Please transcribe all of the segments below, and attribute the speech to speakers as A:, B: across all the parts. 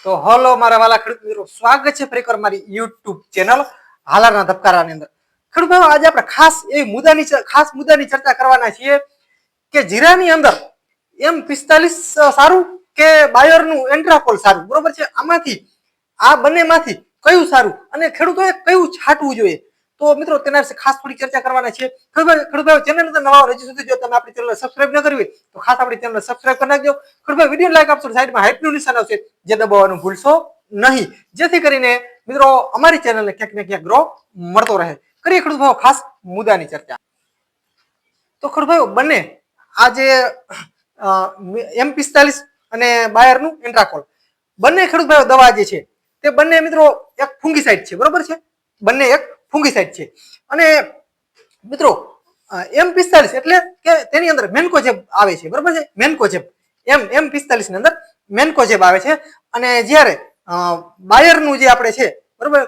A: તો હલો મારા વાલા ખેડૂત મિત્રો, સ્વાગત છે ફરી એકવાર મારી યુટ્યુબ ચેનલ હાલારના ધબકારાની અંદર. ખેડૂત ભાઈઓ, આજે આપણે ખાસ મુદ્દાની ચર્ચા કરવાના છીએ કે જીરાની અંદર M45 સારું કે બાયરનું એન્ટ્રાકોલ સારું, બરોબર છે? આ બંનેમાંથી કયું સારું અને ખેડૂતોએ કયું છાંટવું જોઈએ, તો મિત્રો તેના વિશે ખાસ થોડી ચર્ચા કરવાના છે. ખેડૂત ભાઈઓ, ચેનલ અંદર નવા હજી સુધી જો તમે આપણી ચેનલ સબસ્ક્રાઇબ ન કરી હોય તો ખાસ આપણી ચેનલ સબસ્ક્રાઇબ કરી નાખજો. ખેડૂત ભાઈ, વિડીયો લાઈક આપશો, સાઈડમાં હાઈપનું નિશાન આવશે જે દબાવવાનું ભૂલશો નહીં, જેથી કરીને મિત્રો અમારી ચેનલને ક્યાંક ને ક્યાંક ગ્રો મળતો રહે. કરીએ ખેડૂત ભાઈઓ ખાસ મુદ્દાની ચર્ચા. તો ખેડૂત ભાઈઓ, બંને આ જે M45 અને બાયરનું એન્ટ્રાકોલ, બંને ખેડૂત ભાઈઓ દવા જે છે તે બંને મિત્રો એક ફુંગીસાઇડ છે, બરોબર છે? બંને એક ફુંગીસાઇડ છે. અને મિત્રો M45 એટલે કે તેની અંદર મેન્કોજેબ આવે છે, બરોબર છે? મેન્કોજેબ M45 ની અંદર મેન્કોજેબ આવે છે. અને જ્યારે બાયરનું જે આપણે છે, બરોબર,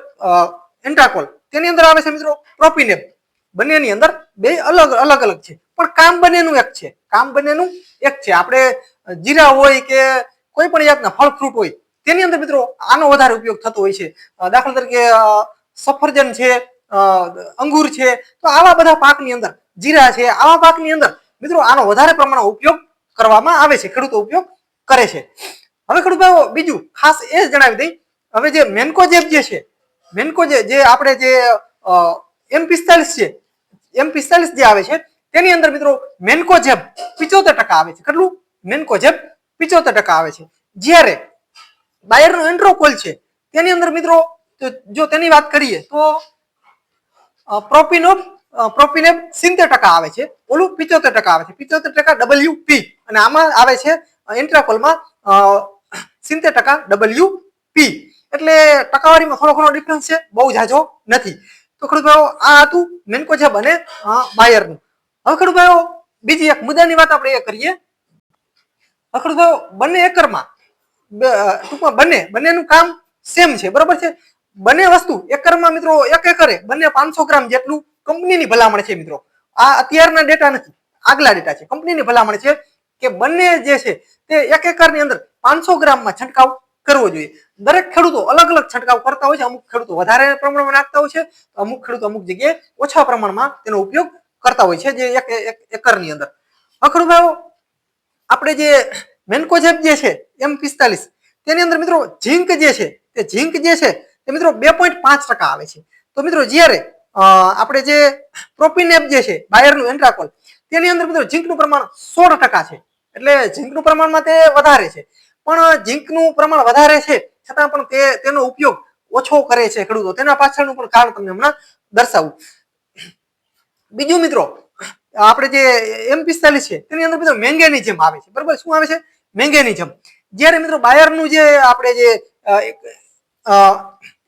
A: એન્ટ્રાકોલ, તેની અંદર આવે છે મિત્રો પ્રોપિનેબ. બંનેની અંદર બે અલગ અલગ છે, પણ કામ બંનેનું એક છે. આપણે જીરા હોય કે કોઈ પણ જાતના ફળ ફ્રૂટ હોય તેની અંદર મિત્રો આનો વધારે ઉપયોગ થતો હોય છે. દાખલા તરીકે સફરજન છે, અંગુર છે, તો આવા બધા પાકની અંદર, જીરા છે, આવા પાકની અંદર મિત્રો આનો વધારે પ્રમાણમાં ઉપયોગ કરવામાં આવે છે, ખેડૂતો ઉપયોગ કરે છે. હવે ખેડૂત ભાઈઓ, બીજું ખાસ એ જણાવી દઈ, હવે જે મેન્કોજેબ જે છે, જે આપણે જે M45 છે, M45 જે આવે છે તેની અંદર મિત્રો મેન્કોજેબ 75% આવે છે. કેટલું? મેન્કોજેબ 75% આવે છે. જ્યારે બાયરનો એન્ટ્રાકોલ છે તેની અંદર મિત્રો જો તેની વાત કરીએ તો પ્રોપિનેબ 70% આવે છે, ઓલું 75% આવે છે. 75% WP અને આમાં આવે છે એન્ટ્રાકોલમાં 70% WP. એટલે ટકાવારીમાં થોડો ઘણો ડિફરન્સ છે, બહુ ઝાઝો નથી. તો ખેડૂત ભાઈઓ, આ હતું મેન્કોજેબ અને બાયરનું. હવે ખેડૂત ભાઈઓ, બીજી એક મુદ્દાની વાત આપણે એ કરીએ. ખેડૂત ભાઈઓ, બંને એકરમાં ટૂંકમાં બંનેનું કામ સેમ છે, બરોબર છે? બંને વસ્તુ એકરમાં મિત્રો એક એકરે બંને 500 ગ્રામ જેટલું કંપનીની ભલામણ છે મિત્રો. આ અત્યારના ડેટા નથી, આગલા ડેટા છે. કંપનીની ભલામણ છે કે બંને જે છે તે એક એકરની અંદર 500 ગ્રામમાં છંટકાવ કરવો જોઈએ. દરેક ખેડૂતો અલગ છંટકાવ કરતા હોય છે. અમુક ખેડૂતો વધારે પ્રમાણમાં નાખતા હોય છે, અમુક ખેડૂતો અમુક જગ્યાએ ઓછા પ્રમાણમાં તેનો ઉપયોગ કરતા હોય છે, જે એક એકરની અંદર. ખેડૂત ભાઈઓ, આપણે જે મેન્કોજેબ જે છે M45 તેની અંદર મિત્રો ઝીંક જે છે તે મિત્રો 2.5% આવે છે. તો મિત્રો જ્યારે આપણે જે પ્રોપિનેબ જે છે બાયરનું એન્ટ્રાકોલ, તેની અંદર મિત્રો ઝીંકનું પ્રમાણ 16% છે. એટલે ઝીંકનું પ્રમાણમાં તે વધારે છે, પણ ઝીંકનું પ્રમાણ વધારે છે છતાં પણ તેનો ઉપયોગ ઓછો કરે છે ખેડૂતો. તેના પાછળનું પણ કારણ તમને હમણાં દર્શાવું. બીજું મિત્રો, આપણે જે M45 છે તેની અંદર મિત્રો મેંગેનીઝમ આવે છે, બરોબર? શું આવે છે? મેંગેનીઝમ. જ્યારે મિત્રો બાયરનું જે આપણે જે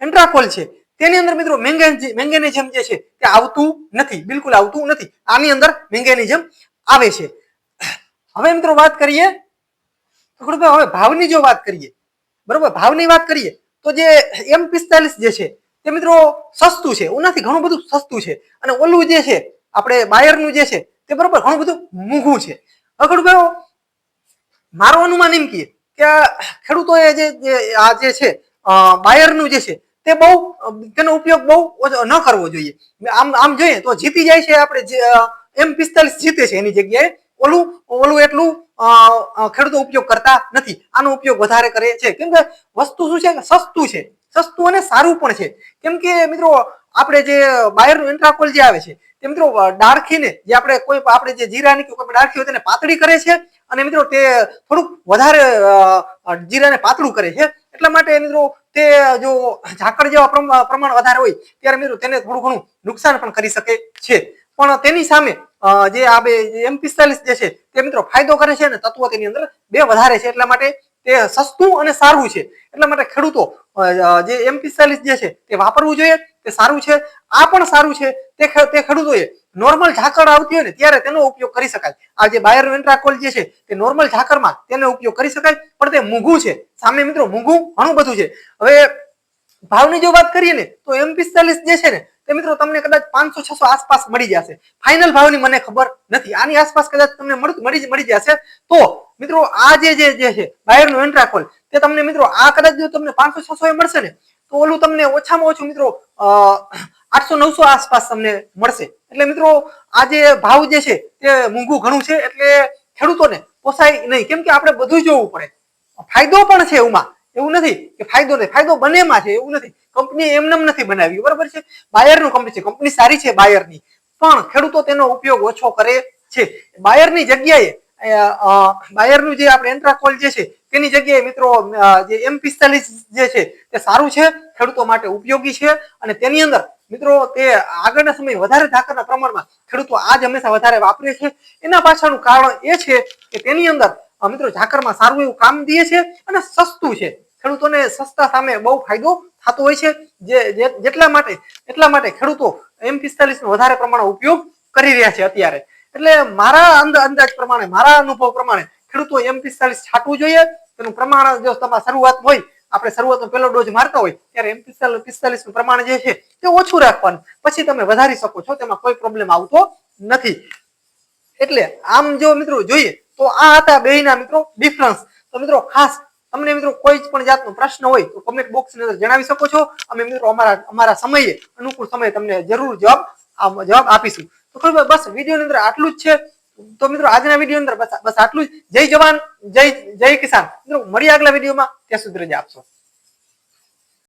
A: એન્ટ્રાકોલ છે તેની અંદર મિત્રો મેંગેનીઝમ જે છે તે આવતું નથી, બિલકુલ આવતું નથી. આની અંદર મેંગેનીઝમ આવે છે. હવે મિત્રો વાત કરીએ તો હવે ભાવની જો વાત કરીએ, બરોબર, ભાવની વાત કરીએ તો જે M45 જે છે તે મિત્રો સસ્તું છે, ઓનાથી ઘણું બધું સસ્તું છે. અને ઓલું જે છે આપણે બાયરનું જે છે તે બરોબર ઘણું બધું મોંઘું છે. હવે મારો અનુમાન એમ કે ખેડૂતોએ આ જે છે બાયરનું જે છે તે બહુ તેનો ઉપયોગ બહુ ન કરવો જોઈએ. આમ જોઈએ તો જીતી જાય છે, આપણે M45 જીતે છે એની જગ્યાએ ઓલું એટલું ખેડૂતો ઉપયોગ કરતા નથી. આનો ઉપયોગ વધારે કરે છે કેમ કે વસ્તુ શું છે કે સસ્તું અને સારું પણ છે. કેમ કે મિત્રો આપણે જે બાયરનું એન્ટ્રાકોલ જે આવે છે તે મિત્રો ડાળખીને જે આપણે જે જીરાની કે કોઈ ડાળખી હોય તેને પાતળી કરે છે. અને મિત્રો તે થોડુંક વધારે જીરાને પાતળું કરે છે. એટલા માટે મિત્રો તે જો ઝાકળ જેવા પ્રમાણ વધારે હોય ત્યારે મિત્રો તેને થોડું ઘણું નુકસાન પણ કરી શકે છે. પણ તેની સામે જે આ M45 જે છે તે મિત્રો ફાયદો કરે છે અને તત્વો તેની અંદર બે વધારે છે. એટલા માટે તે સસ્તું અને સારું છે. એટલા માટે ખેડૂતો જે M45 જે છે તે વાપરવું જોઈએ, તે સારું છે. આ પણ સારું છે, તે ખેડૂતોએ નોર્મલ ઝાકળ આવતી હોય ને ત્યારે તેનો ઉપયોગ કરી શકાય. આ જે બાયરનું એન્ટ્રાકોલ જે છે તે નોર્મલ ઝાકળમાં તેનો ઉપયોગ કરી શકાય, પણ તે મોંઘું છે. સામે મિત્રો મોંઘું ઘણું બધું છે. હવે ભાવની જો વાત કરીએ ને તો M45 જે છે ને તે મિત્રો તમને કદાચ 500-600 આસપાસ મળી જશે. ફાઇનલ ભાવની મને ખબર નથી, આની આસપાસ કદાચ તમને મળી જશે. તો મિત્રો આ જે છે બાયરનું એન્ટ્રાકોલ તે તમને મિત્રો આ કદાચ જો તમને 500-600 એ મળશે ને તો ઓલું તમને ઓછામાં ઓછું મિત્રો 800-900 આસપાસ તમને મળશે. એટલે મિત્રો આ જે ભાવ જે છે તે મોંઘું ઘણું છે એટલે ખેડૂતોને પોસાય નહીં, કેમ કે આપણે બધું જોવું પડે. ફાયદો પણ છે એવું નથી કે ફાયદો નહીં, ફાયદો બંનેમાં છે એવું નથી. કંપની એમને નથી બનાવી, બરાબર છે, બાયરનું કંપની છે, કંપની સારી છે બાયરની, પણ ખેડૂતો તેનો ઉપયોગ ઓછો કરે છે. બાયરની જગ્યાએ બાયરનું જે આપણે એન્ટ્રાકોલ જે છે તેની જગ્યાએ મિત્રો જે M45 જે છે તે સારું છે, ખેડૂતો માટે ઉપયોગી છે. અને તેની અંદર મિત્રો તે આગળના સમયે વધારે ધાકરના પ્રમાણમાં ખેડૂતો આ જ હંમેશા વધારે વાપરે છે. એના પાછળનું કારણ એ છે કે તેની અંદર મિત્રો ઝાકરમાં સારું એવું કામ દે છે અને સસ્તું છે. ખેડૂતોને સસ્તા સામે બહુ ફાયદો થતો હોય છે, એટલા માટે ખેડૂતો M45 નો વધારે પ્રમાણમાં ઉપયોગ કરી રહ્યા છે અત્યારે. એટલે મારા અંદાજ પ્રમાણે, મારા અનુભવ પ્રમાણે ખેડૂતો M45 છાંટવું જોઈએ. તેનું પ્રમાણ જો તમારી શરૂઆત હોય, આપણે શરૂઆતનો પહેલો ડોઝ મારતા હોય ત્યારે M45 નું પ્રમાણ જે છે તે ઓછું રાખવાનું, પછી તમે વધારી શકો છો, તેમાં કોઈ પ્રોબ્લેમ આવતો નથી. એટલે આમ જો મિત્રો જોઈએ તો આ હતા બેયના મિત્રો ડિફરન્સ. તો મિત્રો ખાસ તમને મિત્રો કોઈ પણ જાતનો પ્રશ્ન હોય તો કમેન્ટ બોક્સની અંદર જણાવી શકો છો. અમે મિત્રો અમારા સમયે અનુકૂળ સમયે તમને જરૂર જવાબ આપીશું. તો બસ વિડીયોની અંદર આટલું જ છે. તો મિત્રો આજના વિડીયો અંદર બસ આટલું જ. જય જવાન જય કિસાન. મિત્રો મળીએ આગલા વિડીયોમાં, ત્યાં સુધી રજા આપશો.